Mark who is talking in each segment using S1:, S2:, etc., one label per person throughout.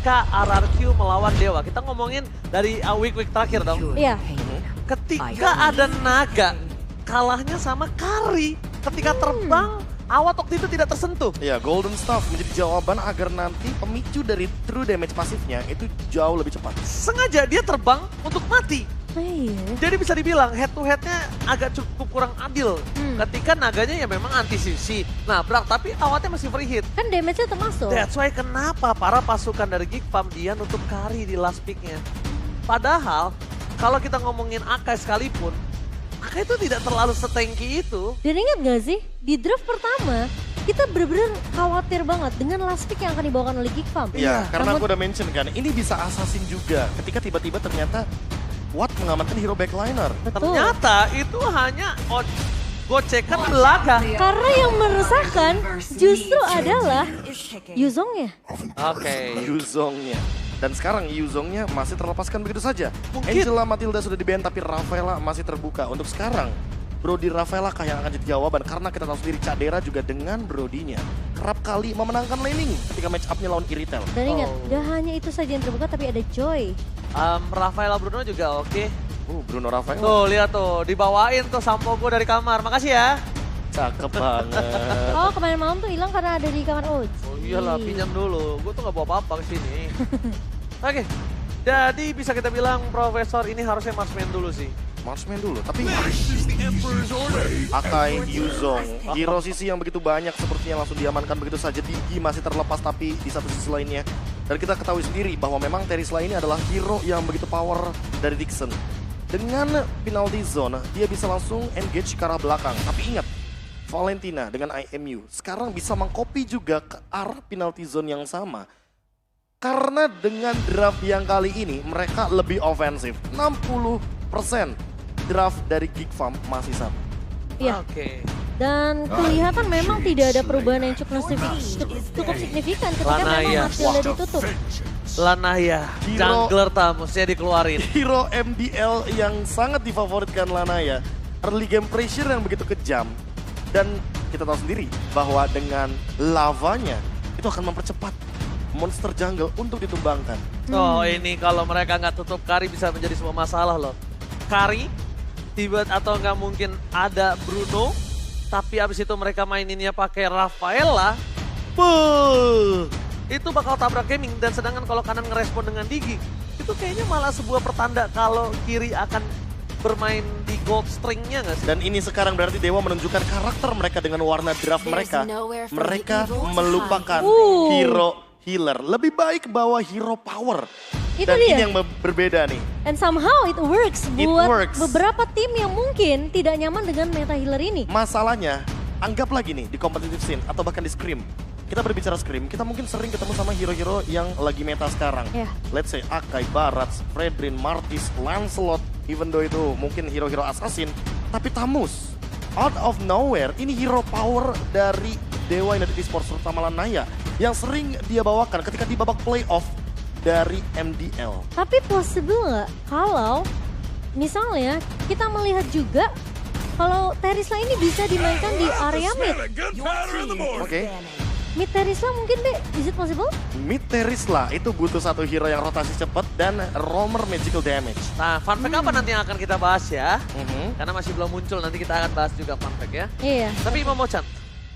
S1: ketika RRQ melawan Dewa. Kita ngomongin dari week-week terakhir dong.
S2: Iya.
S1: Ketika ada naga, kalahnya sama Kari. Ketika terbang, awat waktu itu tidak tersentuh.
S3: Ya, Golden Staff menjadi jawaban agar nanti pemicu dari true damage pasifnya itu jauh lebih cepat.
S1: Sengaja dia terbang untuk mati.
S2: Iya.
S1: Jadi bisa dibilang head to headnya agak cukup kurang adil. Ketika naganya ya memang anti sisi. Nah, tapi awatnya masih free hit.
S2: Kan damage-nya termasuk.
S1: That's why kenapa para pasukan dari Geek Farm dia nutup Kari di last pick-nya. Padahal kalau kita ngomongin Akai sekalipun, Akai itu tidak terlalu setengki itu.
S2: Dan ingat gak sih, di draft pertama, kita bener-bener khawatir banget dengan last pick yang akan dibawakan oleh Geek Farm.
S3: Iya, karena aku udah mention kan, ini bisa assassin juga. Ketika tiba-tiba ternyata Watt mengamankan hero backliner.
S2: Betul.
S1: Ternyata itu hanya gocekan belaka.
S2: Karena yang meresahkan justru adalah Yuzongnya.
S1: Oke.
S3: Yuzongnya. Dan sekarang Yuzongnya masih terlepaskan begitu saja.
S1: Mungkin.
S3: Angela Matilda sudah di-ban tapi Rafaela masih terbuka. Untuk sekarang, Brody Rafaela kah yang akan jadi jawaban. Karena kita tahu sendiri Cadera juga dengan Brodinya kerap kali memenangkan laning ketika match up-nya lawan Iritel.
S2: Dan ingat, gak hanya itu saja yang terbuka tapi ada Joy.
S1: Rafaela Bruno juga oke.
S3: Bruno Rafaela.
S1: Tuh lihat tuh, dibawain tuh sampo gue dari kamar. Makasih ya.
S3: Cakep banget.
S2: Oh, kemarin malam tuh hilang karena ada di kamar Oj.
S1: Oh iyalah, pinjam dulu. Gue tuh gak bawa apa-apa ke sini. Oke. Jadi bisa kita bilang Profesor ini harusnya marksman dulu sih.
S3: Marksman dulu, tapi Akai, Yuzong, hero sisi yang begitu banyak sepertinya langsung diamankan begitu saja. Digi masih terlepas tapi di satu sisi lainnya. Dan kita ketahui sendiri bahwa memang Terisla ini adalah hero yang begitu power dari Dixon. Dengan penalty zone, dia bisa langsung engage ke arah belakang. Tapi ingat, Valentina dengan IMU sekarang bisa mengcopy juga ke arah penalty zone yang sama. Karena dengan draft yang kali ini mereka lebih ofensif. 60% draft dari Geek Farm masih sama.
S2: Iya.
S1: Oke.
S2: Dan kelihatan memang tidak ada perubahan yang cukup signifikan ketika
S1: Lanaya.
S2: memang Matilda ditutup.
S1: Lanaya,
S3: Hero-
S1: jungler tamusnya dikeluarin.
S3: Hero MDL yang sangat difavoritkan Lanaya. Early game pressure yang begitu kejam. Dan kita tahu sendiri bahwa dengan lavanya itu akan mempercepat monster jungle untuk ditumbangkan.
S1: Oh ini kalau mereka nggak tutup Kari bisa menjadi sebuah masalah loh. Kari, atau nggak mungkin ada Bruno, tapi abis itu mereka maininnya pakai Rafaela. Itu bakal tabrak gaming. Dan sedangkan kalau kanan ngerespon dengan Digi, itu kayaknya malah sebuah pertanda kalau kiri akan bermain di gold stringnya nggak sih?
S3: Dan ini sekarang berarti Dewa menunjukkan karakter mereka dengan warna draft mereka. Mereka melupakan hero healer. Lebih baik bawa hero power.
S2: Itu
S3: Dan
S2: dia.
S3: ini yang berbeda nih.
S2: And somehow it works
S3: It
S2: buat
S3: works.
S2: beberapa tim yang mungkin tidak nyaman dengan meta healer ini.
S3: Masalahnya, anggap lagi nih di competitive scene atau bahkan di Scrim. Kita berbicara Scrim, kita mungkin sering ketemu sama hero-hero yang lagi meta sekarang.
S2: Yeah.
S3: Let's say Akai, Barats, Fredrin, Martis, Lancelot, even though itu mungkin hero-hero assassin. Tapi Tamus, out of nowhere, ini hero power dari Dewa United Esports terutama Lanaya. Yang sering dia bawakan ketika di babak playoff dari MDL.
S2: Tapi possible nggak kalau misalnya kita melihat juga kalau Terisla ini bisa dimainkan di area mid.
S3: Oke.
S2: Mid Terisla mungkin deh, is it possible?
S3: Mid Terisla itu butuh satu hero yang rotasi cepat dan roamer magical damage.
S1: Nah, fun fact apa nanti yang akan kita bahas ya?
S3: Mhm.
S1: Karena masih belum muncul, nanti kita akan bahas juga fun fact ya.
S2: Iya.
S1: Tapi Momo-chan,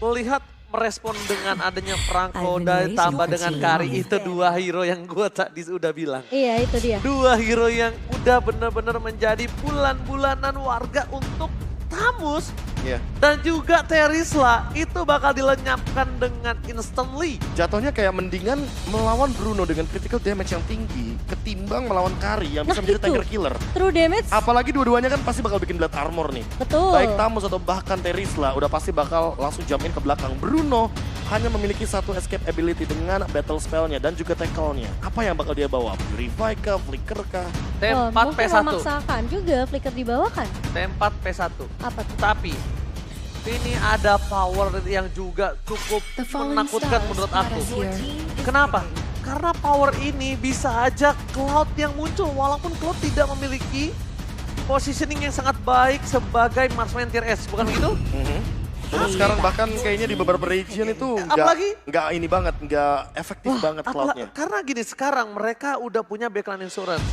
S1: melihat merespon dengan adanya Franco dan tambah dengan Kari, itu dua hero yang gue tadi udah bilang.
S2: Iya, itu dia.
S1: Dua hero yang udah bener-bener menjadi bulan-bulanan warga untuk Tamus.
S3: Iya.
S1: Dan juga Terisla itu bakal dilenyapkan dengan instantly.
S3: Jatuhnya kayak mendingan melawan Bruno dengan critical damage yang tinggi ketimbang melawan Kari yang bisa
S2: Nah,
S3: menjadi
S2: itu.
S3: tanker killer.
S2: True damage,
S3: Apalagi dua-duanya kan pasti bakal bikin blood armor nih.
S2: betul.
S3: Baik Tamus atau bahkan Terisla udah pasti bakal langsung jump in ke belakang. Bruno hanya memiliki satu escape ability dengan battle spellnya dan juga tackle-nya. Apa yang bakal dia bawa? Purify kah? Flicker kah?
S2: Oh,
S1: T4
S2: mungkin
S1: P1.
S2: memaksakan juga flicker dibawakan.
S1: T4 P1.
S2: Apa tuh?
S1: Tapi ini ada power yang juga cukup menakutkan menurut aku. Kenapa? Karena power ini bisa aja Cloud yang muncul walaupun Cloud tidak memiliki positioning yang sangat baik sebagai marksman tier S, bukan begitu?
S3: Mhm. Terus sekarang bahkan kayaknya di beberapa region itu
S1: Apalagi-
S3: nggak ini banget, nggak efektif banget cloudnya.
S1: Karena gini, sekarang mereka udah punya backline insurance.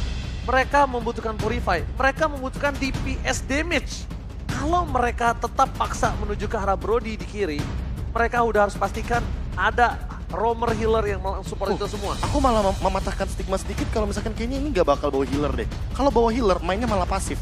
S1: Mereka membutuhkan purify, mereka membutuhkan DPS damage. Kalau mereka tetap paksa menuju ke arah Brody di kiri, mereka udah harus pastikan ada roamer healer yang support itu semua.
S3: Aku malah mematahkan stigma sedikit kalau misalkan kayaknya ini nggak bakal bawa healer deh. Kalau bawa healer mainnya malah pasif.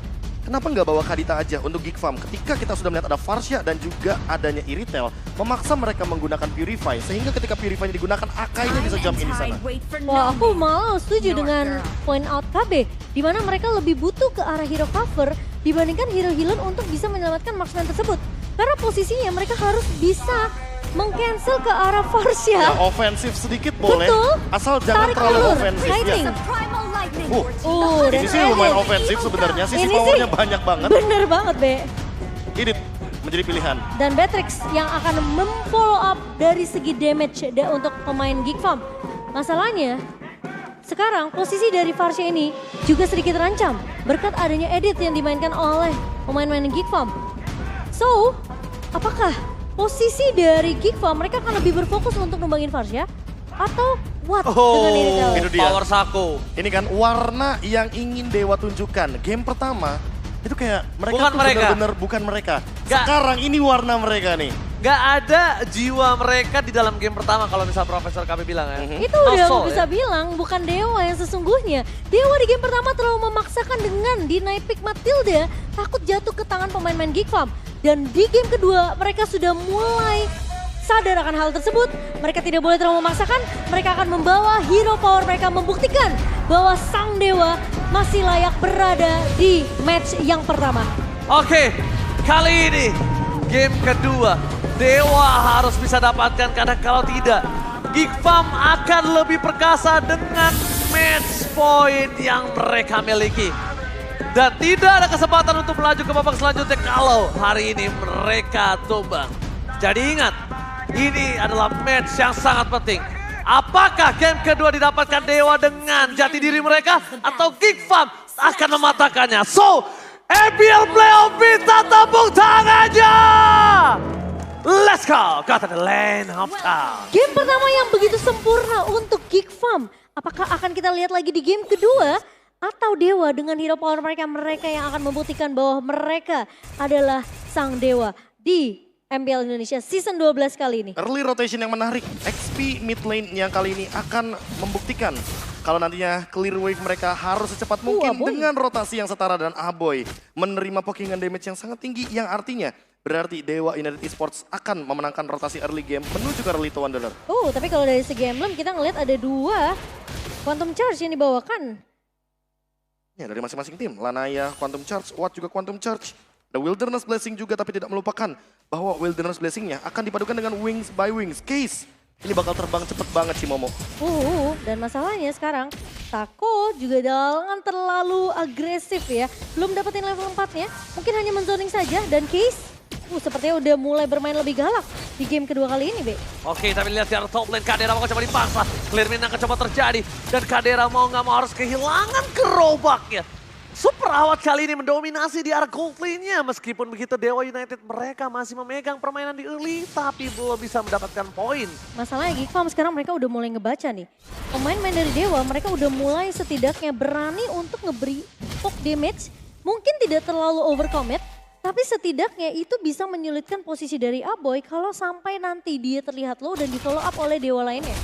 S3: Kenapa nggak bawa Kadita aja untuk Geek Farm? Ketika kita sudah melihat ada Farsha dan juga adanya Iritel, memaksa mereka menggunakan Purify, sehingga ketika Purify digunakan, Akainya bisa jump in di sana.
S2: Wah, aku malah setuju dengan point out KB, di mana mereka lebih butuh ke arah hero cover dibandingkan hero healer untuk bisa menyelamatkan marksman tersebut. Karena posisinya mereka harus bisa meng-cancel ke arah Farsha.
S3: Ya, ofensif sedikit boleh,
S2: Betul.
S3: asal jangan
S2: Tarik
S3: terlalu
S2: ulur,
S3: ofensif.
S2: kiting.
S3: Dan ini sih lumayan ofensif sebenarnya, sisi powernya banyak banget.
S2: Bener banget, Be.
S3: Ini menjadi pilihan.
S2: Dan Beatrix yang akan memfollow up dari segi damage untuk pemain Geek Farm. Masalahnya, sekarang posisi dari Farsha ini juga sedikit terancam berkat adanya edit yang dimainkan oleh pemain-pemain Geek Farm. So, apakah posisi dari Geek Farm mereka akan lebih berfokus untuk numbangin Farsha atau what dengan Iritel?
S3: Itu dia.
S1: Power Sako.
S3: Ini kan warna yang ingin Dewa tunjukkan. Game pertama itu kayak mereka
S1: Bukan
S3: tuh
S1: mereka.
S3: bener-bener bukan mereka.
S1: Nggak.
S3: Sekarang ini warna mereka nih.
S1: Gak ada jiwa mereka di dalam game pertama kalau misal Profesor KB bilang ya.
S2: Itu
S1: No
S2: udah
S1: soul,
S2: bisa
S1: ya.
S2: bilang bukan Dewa yang sesungguhnya. Dewa di game pertama terlalu memaksakan dengan deny pick Matilda takut jatuh ke tangan pemain-pemain Geek Farm. Dan di game kedua mereka sudah mulai sadar akan hal tersebut. Mereka tidak boleh terlalu memaksakan. Mereka akan membawa hero power mereka membuktikan bahwa sang Dewa masih layak berada di match yang pertama.
S1: Oke, kali ini game kedua Dewa harus bisa dapatkan karena kalau tidak Geek Farm akan lebih perkasa dengan match point yang mereka miliki. Dan tidak ada kesempatan untuk melaju ke babak selanjutnya kalau hari ini mereka tumbang. Jadi ingat, ini adalah match yang sangat penting. Apakah game kedua didapatkan Dewa dengan jati diri mereka atau Geek Farm akan mematahkannya? So, EPL Playoff kita tepuk tangannya! Let's go! Got to the lane of town.
S2: Game pertama yang begitu sempurna untuk Geek Farm. Apakah akan kita lihat lagi di game kedua? Atau Dewa dengan hero power mereka yang akan membuktikan bahwa mereka adalah sang Dewa di MPL Indonesia Season 12 kali ini.
S3: Early rotation yang menarik. XP mid lane yang kali ini akan membuktikan kalau nantinya clear wave mereka harus secepat mungkin
S2: Aboy.
S3: dengan rotasi yang setara dan Aboy menerima pokingan damage yang sangat tinggi yang artinya berarti Dewa United Esports akan memenangkan rotasi early game menuju ke early to Wanderer.
S2: Tapi kalau dari segi emblem kita ngelihat ada 2 Quantum Charge yang dibawakan.
S3: Ya, dari masing-masing tim, Lanaya, Quantum Charge, Watt juga Quantum Charge. Ada Wilderness Blessing juga tapi tidak melupakan bahwa Wilderness Blessing-nya akan dipadukan dengan Wings by Wings. Case, ini bakal terbang cepet banget sih Momo.
S2: Dan masalahnya sekarang Taco juga jangan terlalu agresif ya. Belum dapetin level 4-nya, mungkin hanya menzoning saja dan Case sepertinya udah mulai bermain lebih galak di game kedua kali ini, Be.
S1: Oke, tapi lihat di arah top lane, Kadera mau coba dipaksa. Clear min akan coba terjadi. Dan Kadera mau nggak mau harus kehilangan gerobaknya. Super Awat kali ini mendominasi di arah gold lane-nya. Meskipun begitu Dewa United mereka masih memegang permainan di early, tapi belum bisa mendapatkan poin.
S2: Masalahnya Geek Farm sekarang mereka udah mulai ngebaca nih. Pemain-pemain dari Dewa mereka udah mulai setidaknya berani untuk ngeberi poke damage. Mungkin tidak terlalu overcommit, tapi setidaknya itu bisa menyulitkan posisi dari Aboy kalau sampai nanti dia terlihat low dan di follow up oleh Dewa lainnya.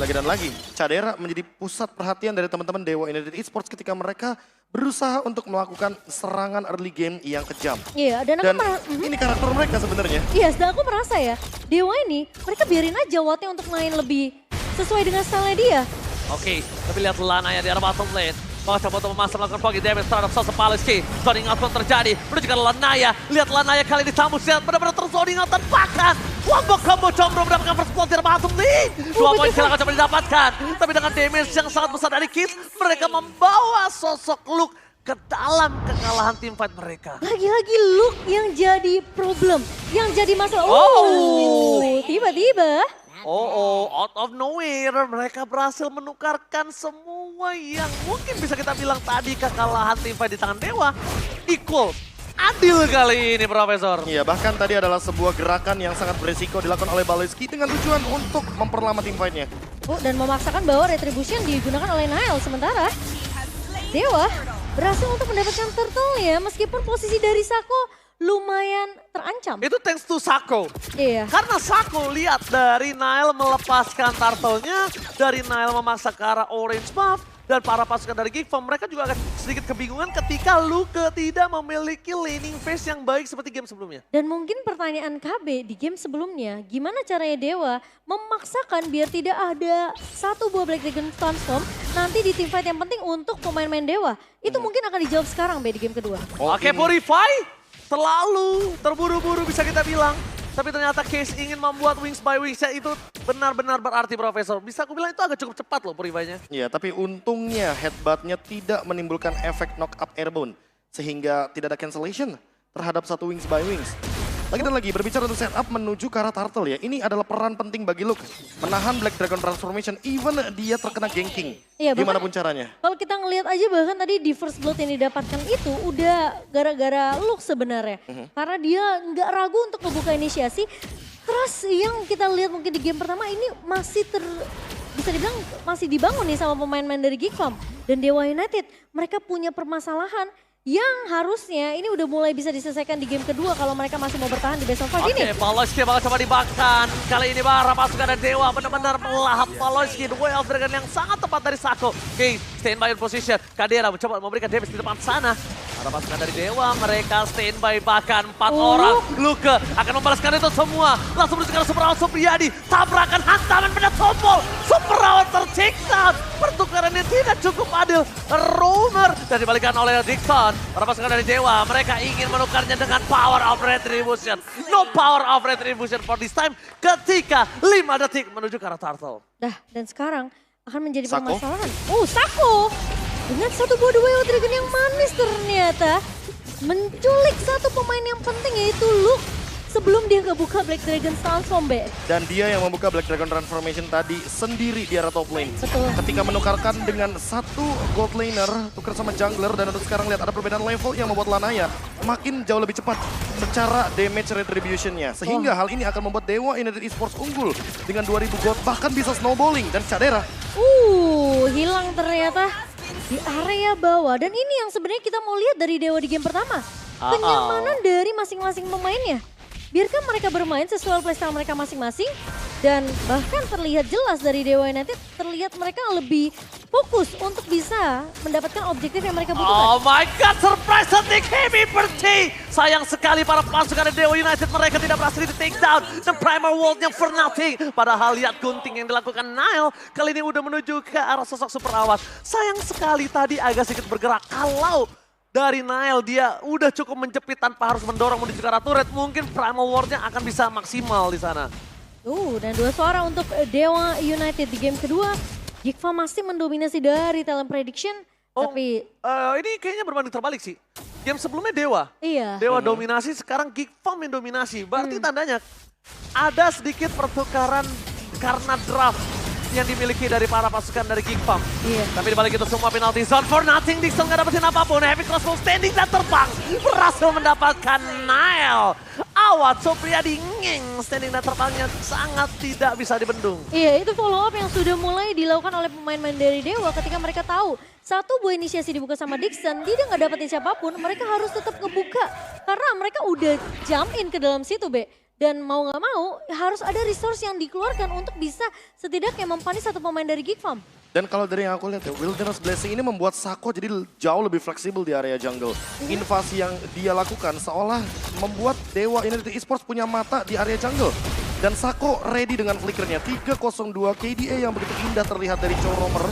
S3: Lagi dan lagi, Cadera menjadi pusat perhatian dari teman-teman Dewa United Esports ketika mereka berusaha untuk melakukan serangan early game yang kejam.
S2: Iya, dan
S3: ini karakter mereka sebenarnya.
S2: Iya, dan aku merasa ya, Dewa ini mereka biarin aja Wattnya untuk main lebih sesuai dengan style dia.
S1: Oke, tapi lihat Lanaya di arah bottom lane. Mau coba untuk memasang melakukan pogi damage terhadap Sosa Paleski. Zoning out pun terjadi, menuju ke Lanaya. Lihat Lanaya kali ini sambut siap, benar-benar terzoning out dan bahkan wombo combo combro mendapatkan first blood di arah bottom lane. 2 poin kill akan coba didapatkan, tapi dengan damage yang sangat besar dari Kids, mereka membawa sosok Luke ke dalam kekalahan teamfight mereka.
S2: Lagi-lagi Luke yang jadi problem, yang jadi masalah. Tiba-tiba.
S1: Out of nowhere mereka berhasil menukarkan semua yang mungkin bisa kita bilang tadi kekalahan teamfight di tangan Dewa equal adil kali ini, Profesor.
S3: Iya, bahkan tadi adalah sebuah gerakan yang sangat beresiko dilakukan oleh Baloyski dengan tujuan untuk memperlama tim fight-nya.
S2: Dan memaksakan bahwa Retribution digunakan oleh Nile. Sementara Dewa berhasil untuk mendapatkan turtle-nya meskipun posisi dari Sako lumayan terancam.
S1: Itu thanks to Sako.
S2: Iya.
S1: Karena Sako lihat dari Nile melepaskan turtle-nya, dari Nile memaksa ke arah orange buff, dan para pasukan dari Geekfarm mereka juga akan sedikit kebingungan ketika Luke tidak memiliki laning phase yang baik seperti game sebelumnya.
S2: Dan mungkin pertanyaan KB di game sebelumnya, gimana caranya Dewa memaksakan biar tidak ada satu buah Black Dragon Transform nanti di teamfight yang penting untuk pemain-pemain Dewa. Itu mungkin akan dijawab sekarang Be di game kedua.
S1: Oke, Purify terlalu terburu-buru bisa kita bilang. Tapi ternyata Case ingin membuat Wings by Wings itu benar-benar berarti, Profesor. Bisa aku bilang itu agak cukup cepat loh Purify-nya.
S3: Iya, tapi untungnya headbutt-nya tidak menimbulkan efek knock up airborne. Sehingga tidak ada cancellation terhadap satu Wings by Wings. Lagi dan lagi berbicara untuk setup menuju ke arah turtle ya. Ini adalah peran penting bagi Luke. Menahan Black Dragon Transformation even dia terkena ganking.
S2: Iya,
S3: gimana pun caranya.
S2: Kalau kita ngelihat aja bahkan tadi di first blood yang didapatkan itu udah gara-gara Luke sebenarnya. Karena dia nggak ragu untuk membuka inisiasi. Terus yang kita lihat mungkin di game pertama ini masih bisa dibilang masih dibangun nih sama pemain-pemain dari Geekfarm. Dan Dewa United mereka punya permasalahan yang harusnya ini udah mulai bisa diselesaikan di game kedua kalau mereka masih mau bertahan di best of 5 ini.
S1: Oke, Baloyski bakal coba dibakar. Kali ini para pasukan dari Dewa benar-benar melahap Baloyski. The Way of Dragon yang sangat tepat dari Sako. Oke, standby in position. Kadera mencoba memberikan damage di depan sana. Para pasukan dari Dewa mereka standby bahkan 4 orang. Luke akan membalaskan itu semua. Langsung menuju ke Super Round Supriyadi. Tabrakan hantaman pada tombol. Super Round tercipta. Pertukaran yang tidak cukup adil. Roamer dan dibalikan oleh Dixon. Para pasukan dari Dewa, mereka ingin menukarnya dengan Power of Retribution. No Power of Retribution for this time ketika 5 detik menuju ke arah turtle.
S2: Dan sekarang akan menjadi
S3: Sako?
S2: permasalahan. Sako dengan satu buah The Way of Dragon yang manis ternyata menculik satu pemain yang penting yaitu Luke. Sebelum dia ngebuka Black Dragon Transform, Be.
S3: Dan dia yang membuka Black Dragon Transformation tadi sendiri di arah top lane.
S2: Betul.
S3: Ketika menukarkan dengan satu gold laner, tukar sama jungler, dan untuk sekarang lihat ada perbedaan level yang membuat Lanaya makin jauh lebih cepat secara damage retribution-nya. Sehingga hal ini akan membuat Dewa United Esports unggul dengan 2000 gold, bahkan bisa snowballing. Dan Cadera
S2: Hilang ternyata di area bawah. Dan ini yang sebenarnya kita mau lihat dari Dewa di game pertama. Kenyamanan dari masing-masing pemainnya. Biarkan mereka bermain sesuai playstyle mereka masing-masing. Dan bahkan terlihat jelas dari Dewa United, terlihat mereka lebih fokus untuk bisa mendapatkan objektif yang mereka butuhkan.
S1: Oh my god, surprise attack Heavy Bertie. Sayang sekali para pasukan dari Dewa United mereka tidak berhasil di take down. The Primal World-nya for nothing. Padahal lihat gunting yang dilakukan Nile kali ini udah menuju ke arah sosok super awas. Sayang sekali tadi agak sedikit bergerak. Kalau dari Nile dia udah cukup menjepit tanpa harus mendorong menuju ke arah turret, mungkin Primal World-nya akan bisa maksimal di sana.
S2: Dan 2 suara untuk Dewa United di game kedua. Geekfarm masih mendominasi dari talent prediction. Tapi
S1: ini kayaknya berbanding terbalik sih. Game sebelumnya Dewa.
S2: iya.
S1: Dewa dominasi, sekarang Geekfarm yang dominasi. Berarti tandanya ada sedikit pertukaran karena draft yang dimiliki dari para pasukan dari Geekfarm.
S2: Iya.
S1: Tapi dibalik itu semua penalty zone for nothing. Dixon gak dapetin apapun. Heavy Crossbow standing dan terbang. Berhasil mendapatkan Nile. Awat Supriyadi ngeng. Standing dan terbangnya sangat tidak bisa dibendung.
S2: Iya, itu follow up yang sudah mulai dilakukan oleh pemain-pemain dari Dewa ketika mereka tahu satu buah inisiasi dibuka sama Dixon, dia nggak dapetin siapapun, mereka harus tetap ngebuka. Karena mereka udah jump in ke dalam situ, Be. Dan mau nggak mau harus ada resource yang dikeluarkan untuk bisa setidaknya mempanis satu pemain dari Geekfarm.
S3: Dan kalau dari yang aku lihat ya, Wilderness Blessing ini membuat Sako jadi jauh lebih fleksibel di area jungle. Invasi yang dia lakukan seolah membuat Dewa United Esports punya mata di area jungle. Dan Sako ready dengan flickernya, 302 KDA yang begitu indah terlihat dari Choromer.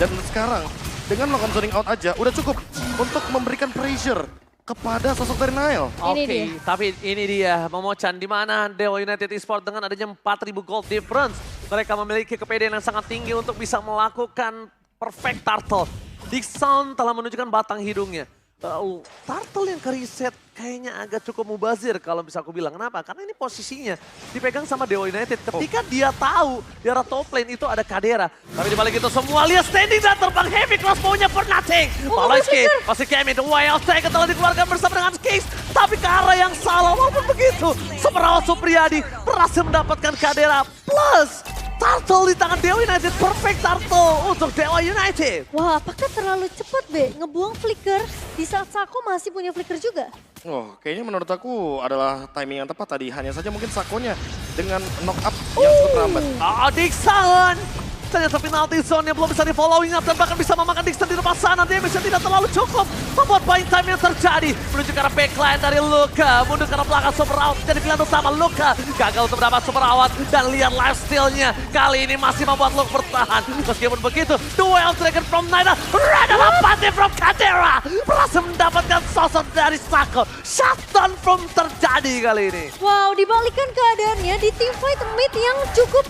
S3: Dan sekarang dengan melakukan zoning out aja udah cukup untuk memberikan pressure kepada sosok dari Nile.
S1: Oke, tapi ini dia Momo-chan di mana Dewa United Esports dengan adanya 4.000 gold difference. Mereka memiliki kepedean yang sangat tinggi untuk bisa melakukan perfect turtle. Dixon telah menunjukkan batang hidungnya. Turtle yang ke reset kayaknya agak cukup mubazir kalau bisa aku bilang. Kenapa? Karena ini posisinya dipegang sama Dewa United. Ketika dia tahu di arah top lane itu ada Kadera. Tapi dibalik itu semua lihat standing dan terbang heavy crossbow-nya for nothing. Paloski masih Kemi, the wild tag telah dikeluarkan bersama dengan Skis. Tapi ke arah yang salah walaupun begitu. Sumerawat Supriyadi berhasil mendapatkan Kadera plus Turtle di tangan Dewa United, perfect Turtle untuk Dewa United.
S2: Wah, apakah terlalu cepat, Be? Ngebuang flicker di saat Sako masih punya flicker juga?
S3: Oh, kayaknya menurut aku adalah timing yang tepat tadi. Hanya saja mungkin Sakonya dengan knock up yang cukup lambat.
S1: Dixon! Ternyata penalty zone-nya belum bisa di-following up dan bahkan bisa memakan Dixon di depan sana. Damage-nya tidak terlalu cukup membuat buying time yang terjadi. Menuju ke arah backline dari Luka. Mundur ke arah belakang Sumerawat jadi pilihan utama Luka. Gagal untuk mendapat Sumerawat dan lihat lifesteal-nya. Kali ini masih membuat Luka bertahan. Meskipun begitu, duel Dragon from Naina. Adalah Pati from Kadera. Berhasil mendapatkan sosok dari Sako. Shutdown from terjadi kali ini.
S2: Wow, dibalikan keadaannya di teamfight mid yang cukup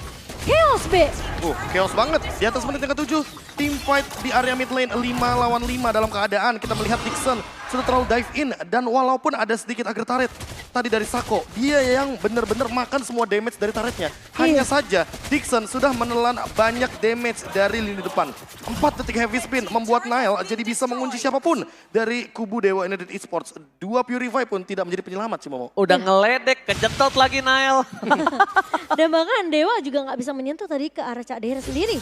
S2: chaos, Be.
S3: Chaos banget. Di atas menit yang ke-7, team fight di area mid lane 5 lawan 5 dalam keadaan. Kita melihat Dixon sudah terlalu dive in. Dan walaupun ada sedikit agar turret tadi dari Sako, dia yang benar-benar makan semua damage dari turretnya. Hanya saja Dixon sudah menelan banyak damage dari lini depan. 4 detik heavy spin membuat Nile jadi bisa mengunci siapapun dari kubu Dewa United Esports. 2 Purify pun tidak menjadi penyelamat sih, Momo.
S1: Udah ngeledek, kejetot lagi Nile.
S2: Dan bahkan Dewa juga nggak bisa menyentuh tadi ke arah Cak Dera sendiri.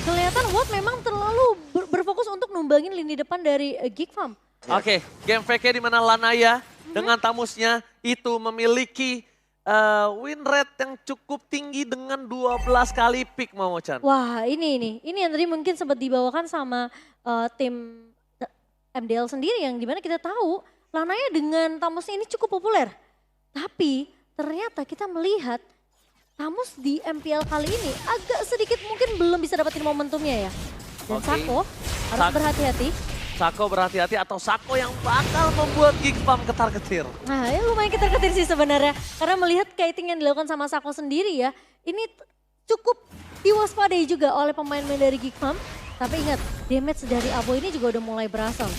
S2: Kelihatan Watt memang terlalu berfokus untuk numbangin lini depan dari Geek Farm.
S1: Oke, game VK di mana Lanaya dengan tamusnya itu memiliki win rate yang cukup tinggi dengan 12 kali pick, Momo-chan.
S2: Wah, ini yang tadi mungkin sempat dibawakan sama tim MDL sendiri yang dimana kita tahu Lanaya dengan tamusnya ini cukup populer. Tapi ternyata kita melihat Tamus di MPL kali ini agak sedikit mungkin belum bisa dapetin momentumnya ya. Dan Sako harus berhati-hati.
S1: Sako berhati-hati atau Sako yang bakal membuat Geek Farm ketar-ketir.
S2: Nah, ya lumayan ketar-ketir sih sebenarnya. Karena melihat kiting yang dilakukan sama Sako sendiri ya, ini cukup diwaspadai juga oleh pemain-pemain dari Geek Farm. Tapi ingat, damage dari Aboy ini juga udah mulai berasal.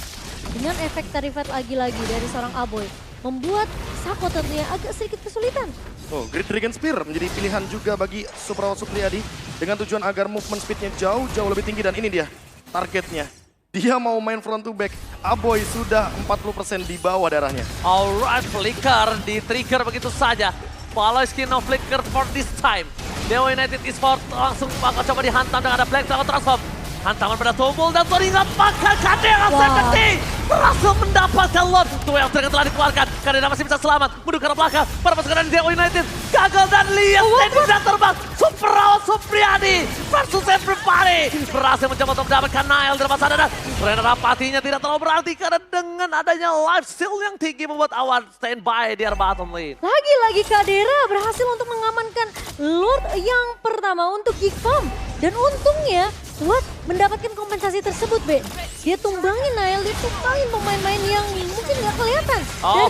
S2: Dengan efek tarifat lagi-lagi dari seorang Aboy, membuat Sako tentunya agak sedikit kesulitan.
S3: Oh, Great Dragon Spear menjadi pilihan juga bagi Sumerawat Supriyadi dengan tujuan agar movement speednya jauh-jauh lebih tinggi dan ini dia targetnya. Dia mau main front to back, Aboy sudah 40% di bawah darahnya.
S1: Alright, flicker di trigger begitu saja. Paloski no flicker for this time. Dewa United Esports langsung bakal coba dihantam dengan ada Black Dragon Transform. Hantaman pada tubuh dan teringat pakai Kadera Sepeti. Berhasil mendapatkan lot. Duel Dragon telah dikeluarkan. Kadera masih bisa selamat. Mundur ke arah belakang. Para pasukan dari Dewa United. Gagal dan lihat Teddy bisa terbang. Sumerawat Supriyadi versus everybody. Berhasil mencoba untuk mendapatkan Nile di depan sana. Dan Renner Apatinya tidak terlalu berarti karena dengan adanya life steal yang tinggi membuat Awan standby di area bottom lane.
S2: Lagi-lagi Kadera berhasil untuk mengamankan Lord yang pertama untuk Geek Farm. Dan untungnya Watt mendapatkan kompensasi tersebut, Be. Dia tumbangin Nile, dia tumbangin pemain-pemain yang mungkin nggak kelihatan.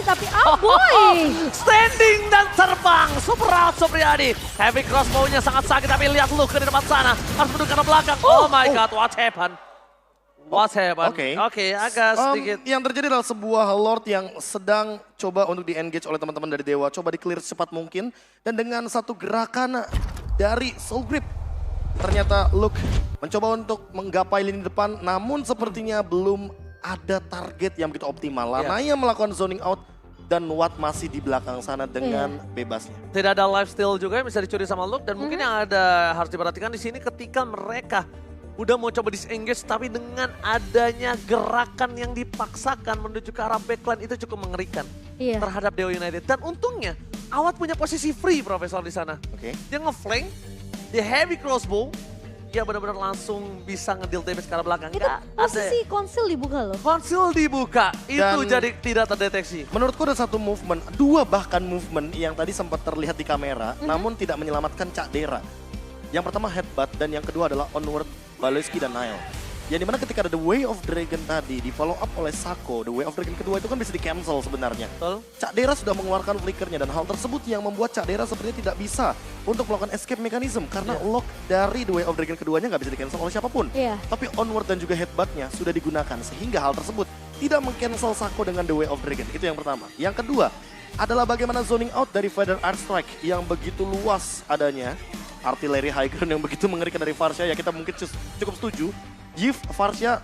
S2: Tapi Aboy!
S1: Standing dan terbang, Sumerawat Supriyadi. Heavy crossbow-nya sangat sakit, tapi lihat Luka di depan sana. Harus mendekat ke belakang. Oh my god, what happened? What happened? Oke, agak sedikit.
S3: Yang terjadi adalah sebuah Lord yang sedang coba untuk di-engage oleh teman-teman dari Dewa. Coba di-clear secepat mungkin. Dan dengan satu gerakan dari Soul Grip, ternyata Luke mencoba untuk menggapai lini depan, namun sepertinya belum ada target yang begitu optimal. Lanaya melakukan zoning out dan Watt masih di belakang sana dengan bebasnya.
S1: Tidak ada life steal juga yang bisa dicuri sama Luke dan mungkin yang ada harus diperhatikan di sini ketika mereka udah mau coba disengage tapi dengan adanya gerakan yang dipaksakan menuju ke arah backline itu cukup mengerikan terhadap Dewa United. Dan untungnya Awat punya posisi free Profesor di sana. Dia ngeflank, dia heavy crossbow, dia benar-benar langsung bisa ngedeal damage ke arah belakang.
S2: Itu posisi konsil dibuka loh.
S1: Konsil dibuka, itu jadi tidak terdeteksi.
S3: Menurutku ada satu movement, dua bahkan movement yang tadi sempat terlihat di kamera, namun tidak menyelamatkan Cak Dera. Yang pertama headbutt dan yang kedua adalah onward Paloski dan Nile. Yang dimana ketika ada The Way of Dragon tadi di follow up oleh Sako, The Way of Dragon kedua itu kan bisa di cancel sebenarnya. Cak Dera sudah mengeluarkan flickernya dan hal tersebut yang membuat Cak Dera sepertinya tidak bisa untuk melakukan escape mechanism karena lock dari The Way of Dragon keduanya nggak bisa di cancel oleh siapapun. Tapi onward dan juga headbuttnya sudah digunakan sehingga hal tersebut tidak meng-cancel Sako dengan The Way of Dragon. Itu yang pertama. Yang kedua adalah bagaimana zoning out dari Feather Airstrike yang begitu luas adanya. Artillery high ground yang begitu mengerikan dari Varsha, ya kita mungkin cukup setuju. Yves, Varsha,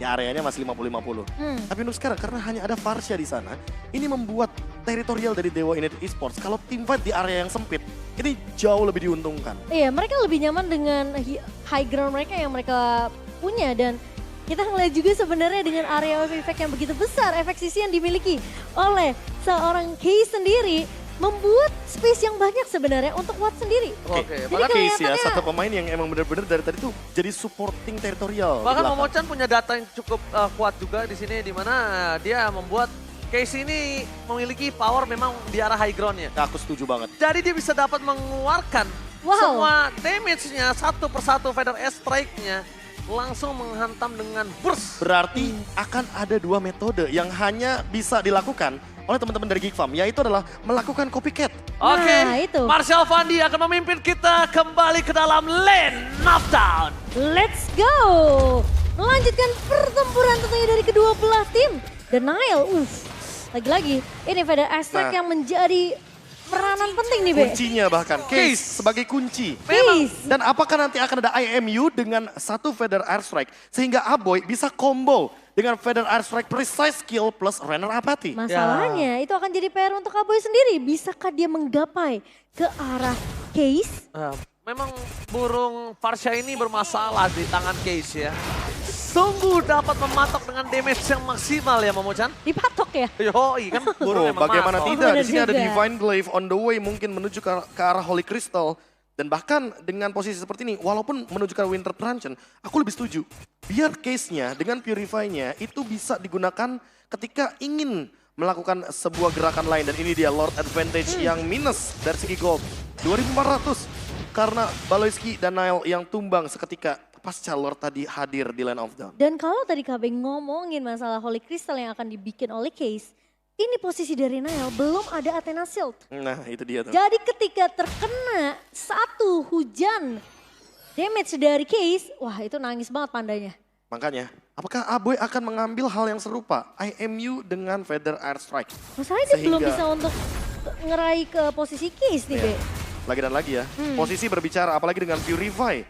S3: ya areanya masih 50-50. Tapi untuk sekarang karena hanya ada Varsha di sana, ini membuat teritorial dari Dewa United Esports kalau team fight di area yang sempit, ini jauh lebih diuntungkan.
S2: Iya, mereka lebih nyaman dengan high ground mereka yang mereka punya dan kita ngeliat juga sebenarnya dengan area of effect yang begitu besar, efek sisi yang dimiliki oleh seorang Case sendiri membuat space yang banyak sebenarnya untuk Watt sendiri.
S1: Oke,
S2: Jadi
S3: Case ya,
S2: kelihatannya-
S3: satu pemain yang emang benar-benar dari tadi tuh jadi supporting teritorial. di
S1: Bahkan
S3: belakang.
S1: Momochan punya data yang cukup kuat juga di sini, di mana dia membuat Case ini memiliki power memang di arah high ground-nya.
S3: Aku setuju banget.
S1: Jadi dia bisa dapat mengeluarkan semua damage-nya satu persatu Feather Airstrike-nya langsung menghantam dengan burst.
S3: Berarti akan ada dua metode yang hanya bisa dilakukan oleh teman-teman dari Geek Farm, yaitu adalah melakukan copycat.
S1: Oke,
S2: Nah, itu.
S1: Marshall Fandi akan memimpin kita kembali ke dalam lane knockdown.
S2: Let's go! Melanjutkan pertempuran tentunya dari kedua belah tim. Denial, lagi-lagi ini Feather Airstrike
S3: Nah.
S2: yang menjadi peranan penting nih, Be.
S3: Kuncinya bahkan, Case sebagai kunci.
S2: Case.
S3: Dan apakah nanti akan ada IMU dengan satu Feather Airstrike sehingga Aboy bisa combo dengan Feather Airstrike precise skill plus runner apathy?
S2: Masalahnya itu akan jadi PR untuk Aboy sendiri. Bisakah dia menggapai ke arah Case?
S1: Memang burung Varsha ini bermasalah di tangan Case ya. Sungguh dapat mematok dengan damage yang maksimal ya Momochan.
S2: Dipatok ya?
S1: Yoi kan burung emang
S3: Bagaimana
S1: matok.
S3: tidak?
S2: benar
S3: Di sini ada
S2: juga.
S3: Divine Glaive on the way mungkin menuju ke arah Holy Crystal. Dan bahkan dengan posisi seperti ini, walaupun menuju ke arah Winter Truncheon, aku lebih setuju. Biar case-nya dengan Purify-nya itu bisa digunakan ketika ingin melakukan sebuah gerakan lain. Dan ini dia Lord Advantage yang minus dari segi gold. 2400 karena Baloyski dan Nile yang tumbang seketika pasca Lord tadi hadir di Land of Dawn.
S2: Dan kalau tadi KB ngomongin masalah Holy Crystal yang akan dibikin oleh Case, ini posisi dari Nile belum ada Athena Shield.
S3: Nah itu dia tuh.
S2: Jadi ketika terkena satu hujan damage dari Case, wah itu nangis banget pandanya.
S3: Makanya, apakah Aboy akan mengambil hal yang serupa? IMU dengan Feather Airstrike.
S2: Masalahnya dia belum bisa untuk ngeraih ke posisi Case nih, Be.
S3: Lagi dan lagi ya, posisi berbicara apalagi dengan Purify.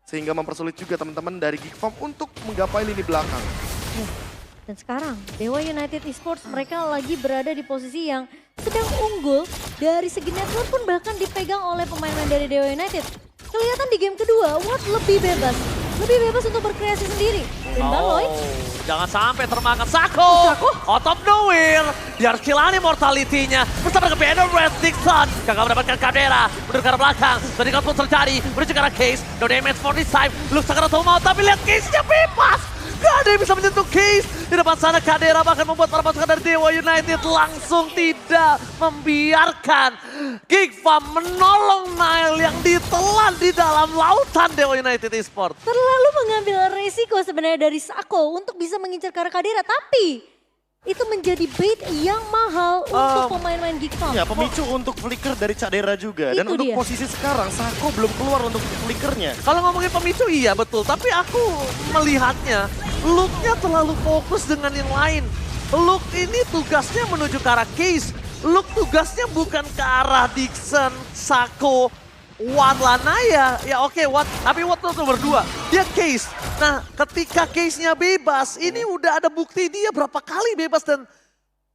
S3: Sehingga mempersulit juga teman-teman dari Geek Farm untuk menggapai lini belakang.
S2: Dan sekarang Dewa United Esports mereka lagi berada di posisi yang sedang unggul dari segi network pun bahkan dipegang oleh pemain-pemain dari Dewa United. Kelihatan di game kedua Watt lebih bebas untuk berkreasi sendiri. Dan Baloy
S1: Jangan sampai termakan Sako. Out of nowhere. Dia harus kilani mortality-nya. Bersama dengan Banner Red Dixon. Gagal mendapatkan Caldera. Mundur ke arah belakang. Tadi pun terjadi. Menuju ke arah Case. No damage for this time. Looks akan atau mau. Tapi lihat Case-nya bebas. Gak ada yang bisa menyentuh Case. Di depan sana Caldera bahkan membuat para pasukan dari Dewa United langsung tidak membiarkan Geek Farm menolong Nile yang ditelan di dalam lautan Dewa United Esports.
S2: terlalu mengambil resiko sebenarnya dari Sako untuk bisa mengincar ke arah Caldera. Tapi itu menjadi bait yang mahal untuk pemain-pemain Geek Farm.
S3: Ya, pemicu untuk flicker dari Caldera juga. Dan
S2: Itu
S3: untuk
S2: dia.
S3: posisi sekarang, Sako belum keluar untuk flickernya.
S1: Kalau ngomongin pemicu iya betul, tapi aku melihatnya Luke-nya terlalu fokus dengan yang lain. Luke ini tugasnya menuju ke arah Case. Luke tugasnya bukan ke arah Dixon, Sako, Watt, Lanaya. Ya oke, Watt, tapi Watt itu nomor 2. Dia Case. Nah ketika Case-nya bebas, ini udah ada bukti dia berapa kali bebas dan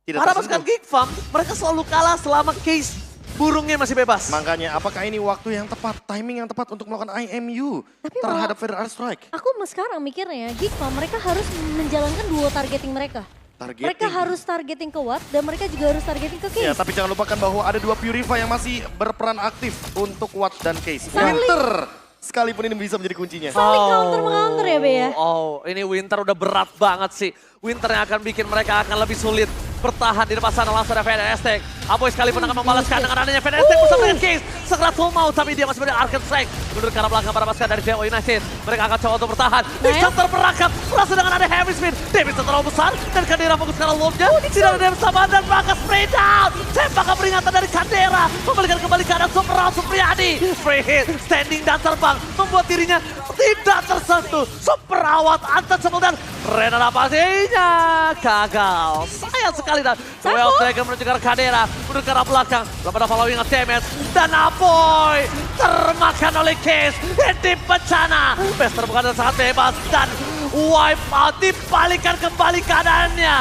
S3: Tidak
S1: para
S3: tersentuh.
S1: pasukan Geek Farm, mereka selalu kalah selama Case burungnya masih bebas.
S3: Makanya apakah ini waktu yang tepat, timing yang tepat untuk melakukan IMU
S2: Tapi
S3: terhadap Feather Airstrike?
S2: Aku sekarang mikirnya Geek Farm mereka harus menjalankan duo targeting mereka.
S3: Targeting.
S2: Mereka harus targeting ke Watt dan mereka juga harus targeting ke Case.
S3: Ya, tapi jangan lupakan bahwa ada dua Purify yang masih berperan aktif untuk Watt dan Case.
S2: Saling-
S3: Winter sekalipun ini bisa menjadi kuncinya.
S2: Saling counter-mencounter ya, Be ya?
S1: Oh, ini Winter udah berat banget sih. Winter yang akan bikin mereka akan lebih sulit. bertahan di depan sana langsung ada Fnatic. Aboy sekalipun akan membalaskan dengan adanya Fnatic bersama dengan Case. Segera full mau, tapi dia masih berada Arcane Strike. Mundur ke arah belakang para pasukan dari Dewa United. Mereka akan coba untuk bertahan. Dixon terperangkap, berhasil dengan ada Heavy Spin. Damage terlalu besar, dan Kadera fokus ke arah lob-nya. Tidak ada damage tambahan dan maka spray down. Tembakan peringatan dari Kadera. Membalikan kembali keadaan Super Supriyadi. Free hit, standing dan terbang. Membuat dirinya tidak tersentuh. Super awat untouchable dan Renan pastinya gagal. Sayang sekali dan Well Dragon menuju ke arah Kadera. Mundur ke arah belakang. Lalu ada following damage. Dan Aboy termakan oleh Case. Ini bencana. Bester bukan sangat bebas. Dan wipe out dibalikan kembali keadaannya.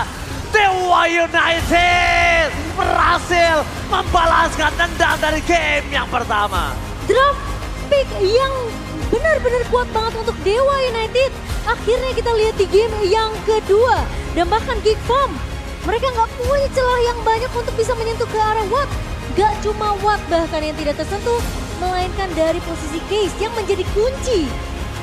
S1: Dewa United berhasil membalaskan dendam dari game yang pertama.
S2: Draft pick yang benar-benar kuat banget untuk Dewa United. Akhirnya kita lihat di game yang kedua. Dan bahkan Geek Farm, mereka nggak punya celah yang banyak untuk bisa menyentuh ke arah Watt. Gak cuma Watt bahkan yang tidak tersentuh, melainkan dari posisi Case yang menjadi kunci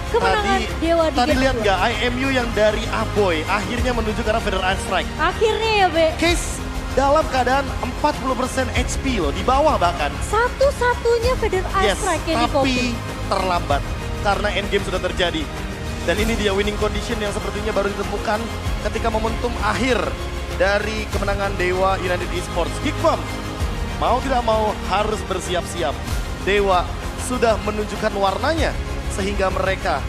S2: kemenangan Dewa di
S3: Tadi
S2: game
S3: lihat
S2: kedua.
S3: nggak IMU yang dari Aboy akhirnya menuju ke arah Feather Ice Strike.
S2: Akhirnya ya Be,
S3: Case dalam keadaan 40% HP loh, di bawah bahkan.
S2: satu-satunya Feather Ice
S3: Yes,
S2: Strike yang
S3: tapi
S2: di
S3: terlambat karena endgame sudah terjadi. Dan ini dia winning condition yang sepertinya baru ditemukan ketika momentum akhir dari kemenangan Dewa United Esports. Geek Farm mau tidak mau harus bersiap-siap. Dewa sudah menunjukkan warnanya sehingga mereka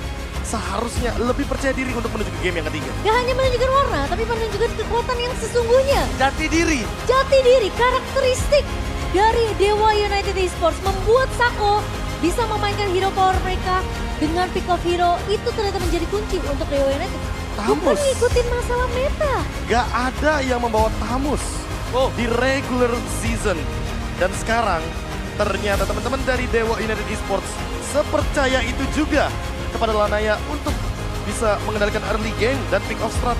S3: seharusnya lebih percaya diri untuk menuju ke game yang ketiga.
S2: Gak hanya menunjukkan warna, tapi menunjukkan kekuatan yang sesungguhnya.
S1: Jati diri.
S2: Jati diri, karakteristik dari Dewa United Esports membuat Sako bisa memainkan hero power mereka dengan pick off hero. Itu ternyata menjadi kunci untuk Dewa United. Bukan
S3: Tamus.
S2: ngikutin masalah meta.
S3: Gak ada yang membawa Tamus di regular season. Dan sekarang ternyata teman-teman dari Dewa United Esports sepercaya itu juga kepada Lanaya untuk bisa mengendalikan early game dan pick off strat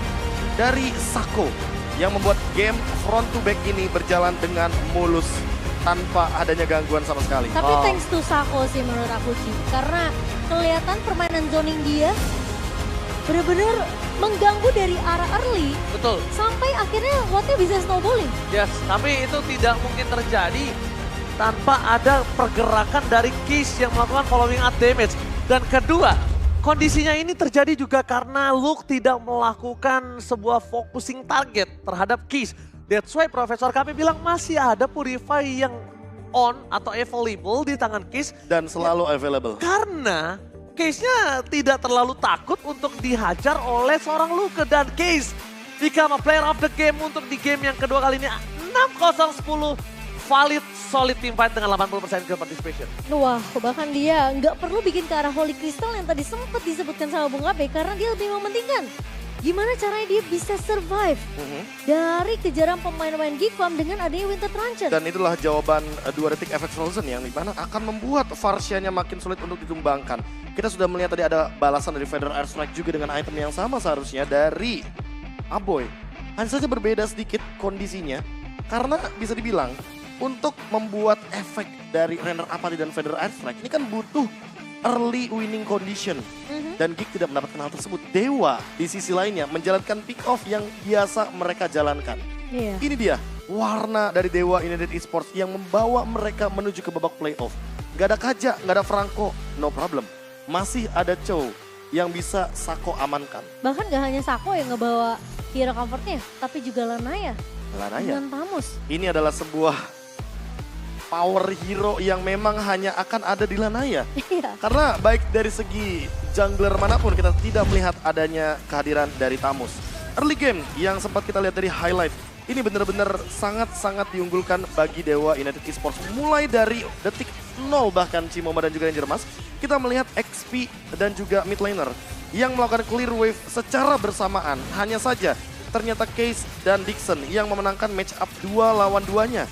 S3: dari Sako yang membuat game front to back ini berjalan dengan mulus tanpa adanya gangguan sama sekali.
S2: Tapi thanks to Sako sih menurut aku Ci. Karena kelihatan permainan zoning dia benar-benar mengganggu dari arah early.
S1: Betul.
S2: Sampai akhirnya Wattnya bisa snowballing.
S1: Yes, tapi itu tidak mungkin terjadi tanpa ada pergerakan dari Case yang melakukan following up damage. Dan kedua, kondisinya ini terjadi juga karena Luke tidak melakukan sebuah focusing target terhadap Case. That's why Profesor kami bilang masih ada Purify yang on atau available di tangan Case.
S3: Dan selalu available.
S1: Karena Case-nya tidak terlalu takut untuk dihajar oleh seorang Luke. Dan Case become a player of the game untuk di game yang kedua kali ini. 6-0-10 valid solid team fight dengan 80% kill participation.
S2: Wah, bahkan dia nggak perlu bikin ke arah Holy Crystal yang tadi sempat disebutkan sama Bung Abe karena dia lebih mementingkan gimana caranya dia bisa survive dari kejaran pemain-pemain Geek Farm dengan adanya Winter Truncheon.
S3: Dan itulah jawaban 2 detik efek Frozen yang dimana akan membuat Varsha-nya makin sulit untuk ditumbangkan. Kita sudah melihat tadi ada balasan dari Feather Air Strike juga dengan item yang sama seharusnya dari Aboy. Hanya saja berbeda sedikit kondisinya karena bisa dibilang untuk membuat efek dari Renner Apathy dan Feather Air Strike ini kan butuh early winning condition. Dan Geek tidak mendapatkan hal tersebut. Dewa di sisi lainnya menjalankan pick off yang biasa mereka jalankan.
S2: Iya.
S3: Ini dia warna dari Dewa United Esports yang membawa mereka menuju ke babak playoff. Gak ada Kaja, gak ada Franco, no problem. Masih ada Chow yang bisa Sako amankan.
S2: Bahkan gak hanya Sako yang ngebawa hero comfortnya, tapi juga Lanaya
S3: Lanaya.
S2: dengan Tamus.
S3: Ini adalah sebuah power hero yang memang hanya akan ada di Lanaya.
S2: Iya.
S3: Karena baik dari segi jungler manapun kita tidak melihat adanya kehadiran dari Tamus. Early game yang sempat kita lihat dari highlight, ini benar-benar sangat-sangat diunggulkan bagi Dewa United Esports. Mulai dari detik 0 bahkan Cimoma dan juga Ranger Mas, kita melihat XP dan juga mid laner yang melakukan clear wave secara bersamaan. Hanya saja ternyata Case dan Dixon yang memenangkan match up 2 lawan 2-nya.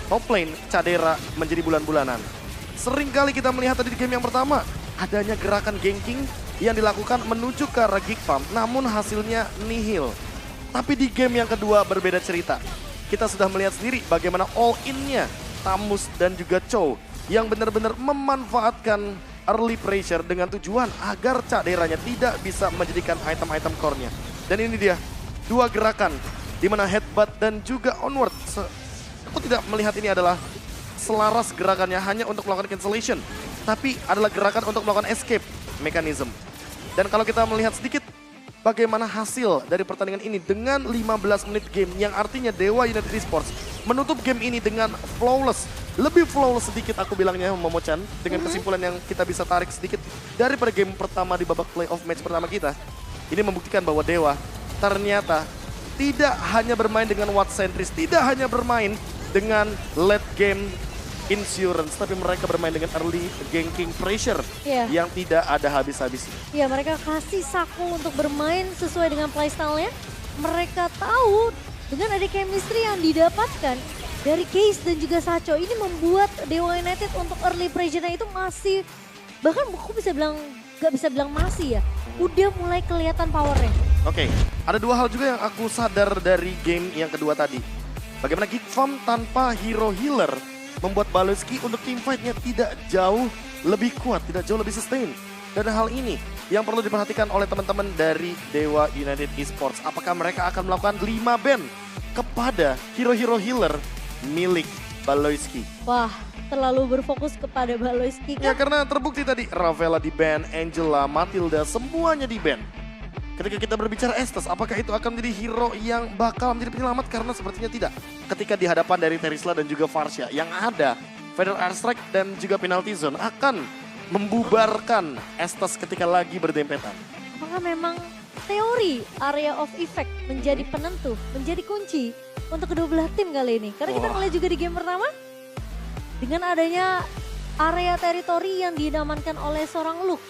S3: Top lane Cadera menjadi bulan-bulanan. Sering kali kita melihat tadi di game yang pertama, adanya gerakan ganking yang dilakukan menuju ke arah Geek Farm, namun hasilnya nihil. Tapi di game yang kedua berbeda cerita. Kita sudah melihat sendiri bagaimana all-in-nya Tamus dan juga Chow yang benar-benar memanfaatkan early pressure dengan tujuan agar Caderanya tidak bisa menjadikan item-item core-nya. Dan ini dia, 2 gerakan di mana headbutt dan juga onward. Aku tidak melihat ini adalah selaras gerakannya hanya untuk melakukan cancellation, tapi adalah gerakan untuk melakukan escape mechanism. Dan kalau kita melihat sedikit bagaimana hasil dari pertandingan ini dengan 15 menit game, yang artinya Dewa United Esports menutup game ini dengan flawless. Lebih flawless sedikit aku bilangnya, Momo-chan, dengan kesimpulan yang kita bisa tarik sedikit daripada game pertama di babak playoff match pertama kita. Ini membuktikan bahwa Dewa ternyata tidak hanya bermain dengan Watt Sentries, tidak hanya bermain dengan late game insurance, tapi mereka bermain dengan early ganking pressure yang tidak ada habis-habisnya.
S2: Ya, mereka kasih saku untuk bermain sesuai dengan playstyle-nya. Mereka tahu dengan ada chemistry yang didapatkan dari Case dan juga Sacho, ini membuat Dewa United untuk early pressure-nya itu masih, bahkan aku bisa bilang, gak bisa bilang masih ya, udah mulai kelihatan powernya.
S3: Oke, ada dua hal juga yang aku sadar dari game yang kedua tadi. Bagaimana Geek Farm tanpa hero healer membuat Baloyski untuk teamfight-nya tidak jauh lebih kuat, tidak jauh lebih sustain. Dan hal ini yang perlu diperhatikan oleh teman-teman dari Dewa United Esports. Apakah mereka akan melakukan 5 ban kepada hero-hero healer milik Baloyski?
S2: Wah, terlalu berfokus kepada Baloyski
S3: Ya,
S2: kan?
S3: karena terbukti tadi Ravela di ban, Angela, Matilda, semuanya di ban. Ketika kita berbicara Estes, apakah itu akan menjadi hero yang bakal menjadi penyelamat? Karena sepertinya tidak. Ketika di hadapan dari Terisla dan juga Varsha, yang ada Feather Airstrike dan juga Penalty Zone akan membubarkan Estes ketika lagi berdempetan.
S2: Apakah memang teori area of effect menjadi penentu, menjadi kunci untuk kedua belah tim kali ini? Karena kita ngeliat juga di game pertama, dengan adanya area teritori yang dinamankan oleh seorang Luke,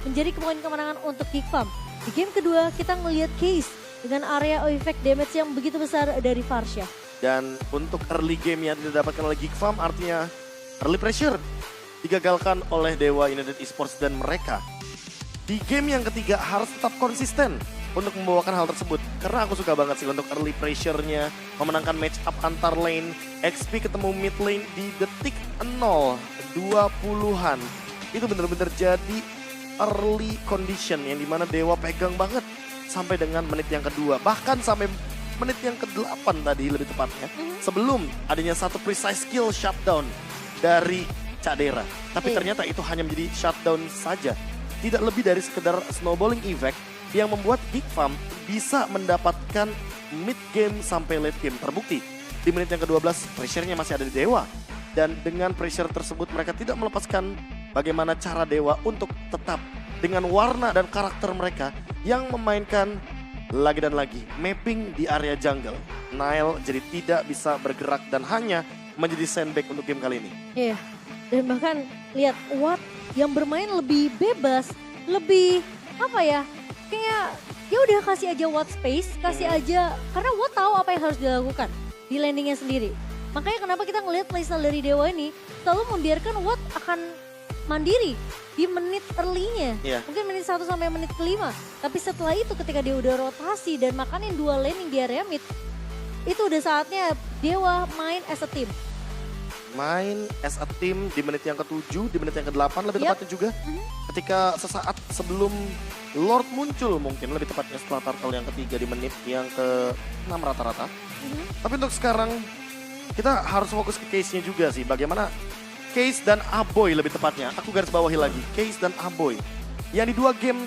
S2: menjadi poin kemenangan untuk Geek Farm. Di game kedua kita ngelihat Case dengan area of effect damage yang begitu besar dari Varsha.
S3: Dan untuk early game yang didapatkan oleh Geek Farm artinya early pressure digagalkan oleh Dewa United Esports dan mereka di game yang ketiga harus tetap konsisten untuk membawakan hal tersebut. Karena aku suka banget sih untuk early pressure-nya, memenangkan match up antar lane, XP ketemu mid lane di detik 0, 20-an. Itu bener-bener jadi early condition yang dimana Dewa pegang banget sampai dengan menit yang kedua. Bahkan sampai menit yang ke-8 tadi lebih tepatnya. Sebelum adanya satu precise skill shutdown dari Cadera. Tapi ternyata itu hanya menjadi shutdown saja. Tidak lebih dari sekedar snowballing effect yang membuat Geek Farm bisa mendapatkan mid game sampai late game. Terbukti di menit yang ke-12 pressure-nya masih ada di Dewa. Dan dengan pressure tersebut mereka tidak melepaskan bagaimana cara Dewa untuk tetap dengan warna dan karakter mereka yang memainkan lagi dan lagi mapping di area jungle. Nile jadi tidak bisa bergerak dan hanya menjadi sandbag untuk game kali ini.
S2: Iya, dan bahkan lihat Watt yang bermain lebih bebas, lebih apa ya, kayak ya udah kasih aja Watt space, kasih aja, karena Watt tahu apa yang harus dilakukan di landingnya sendiri. Makanya kenapa kita ngelihat playstyle dari Dewa ini selalu membiarkan Watt akan mandiri di menit early-nya. Mungkin menit 1 sampai menit ke-5. Tapi setelah itu ketika dia udah rotasi dan makanin 2 laning di area mid, itu udah saatnya Dewa main as a team.
S3: Main as a team di menit yang ke-7, di menit yang ke-8 lebih tepatnya juga. Ketika sesaat sebelum Lord muncul mungkin, lebih tepatnya setelah turtle yang ketiga di menit yang ke-6 rata-rata. Tapi untuk sekarang kita harus fokus ke case-nya juga sih. Bagaimana Case dan Aboy lebih tepatnya. Aku garis bawahi lagi. Case dan Aboy. Yang di 2 game